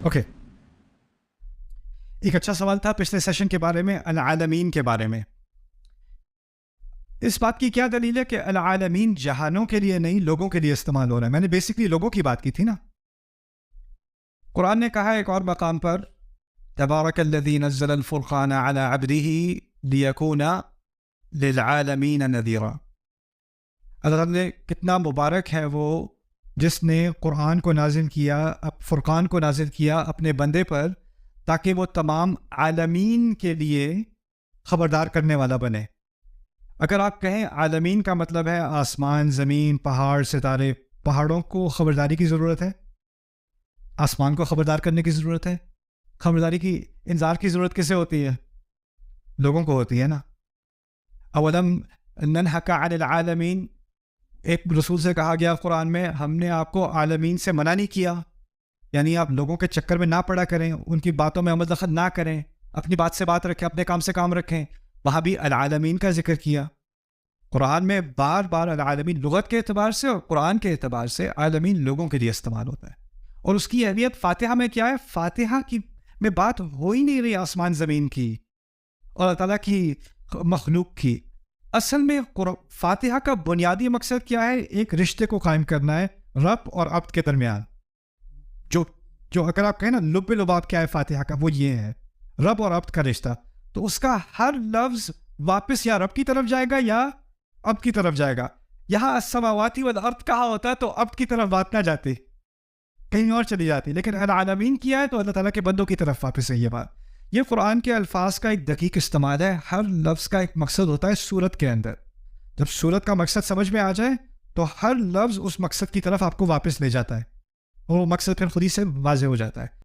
Okay, ایک اچھا سوال تھا پچھلے سیشن کے بارے میں، العالمین کے بارے میں. اس بات کی کیا دلیل ہے کہ العالمین جہانوں کے لیے نہیں لوگوں کے لیے استعمال ہو رہا ہے؟ میں نے بیسکلی لوگوں کی بات کی تھی نا. قرآن نے کہا ایک اور مقام پر تبارک الذی نزل الفرقان علی عبدہ لیکون للعالمین نذیرا. اللہ نے کتنا مبارک ہے وہ جس نے قرآن کو نازل کیا، فرقان کو نازل کیا اپنے بندے پر تاکہ وہ تمام عالمین کے لیے خبردار کرنے والا بنے. اگر آپ کہیں عالمین کا مطلب ہے آسمان، زمین، پہاڑ، ستارے، پہاڑوں کو خبرداری کی ضرورت ہے، آسمان کو خبردار کرنے کی ضرورت ہے. خبرداری کی، انذار کی ضرورت کسے ہوتی ہے؟ لوگوں کو ہوتی ہے نا. اولم ننہک عن العالمین، ایک رسول سے کہا گیا قرآن میں ہم نے آپ کو عالمین سے منع نہیں کیا، یعنی آپ لوگوں کے چکر میں نہ پڑا کریں، ان کی باتوں میں عمل دخل نہ کریں، اپنی بات سے بات رکھیں، اپنے کام سے کام رکھیں. وہاں بھی العالمین کا ذکر کیا. قرآن میں بار بار العالمین لغت کے اعتبار سے اور قرآن کے اعتبار سے عالمین لوگوں کے لیے استعمال ہوتا ہے. اور اس کی اہمیت فاتحہ میں کیا ہے؟ فاتحہ کی میں بات ہو ہی نہیں رہی آسمان زمین کی اور اللہ تعالیٰ کی مخلوق کی. اصل میں فاتحہ کا بنیادی مقصد کیا ہے؟ ایک رشتے کو قائم کرنا ہے رب اور عبد کے درمیان. جو اگر آپ کہیں نا لب لباب کیا ہے فاتحہ کا، وہ یہ ہے رب اور عبد کا رشتہ. تو اس کا ہر لفظ واپس یا رب کی طرف جائے گا یا عبد کی طرف جائے گا. یہاں السماواتی والارض کہا ہوتا تو عبد کی طرف بات نہ جاتی، کہیں اور چلی جاتی. لیکن العالمین کیا ہے تو اللہ تعالیٰ کے بندوں کی طرف واپس ہے. یہ بات، یہ قرآن کے الفاظ کا ایک دقیق استعمال ہے. ہر لفظ کا ایک مقصد ہوتا ہے صورت کے اندر. جب صورت کا مقصد سمجھ میں آ جائے تو ہر لفظ اس مقصد کی طرف آپ کو واپس لے جاتا ہے اور وہ مقصد پھر خود ہی سے واضح ہو جاتا ہے.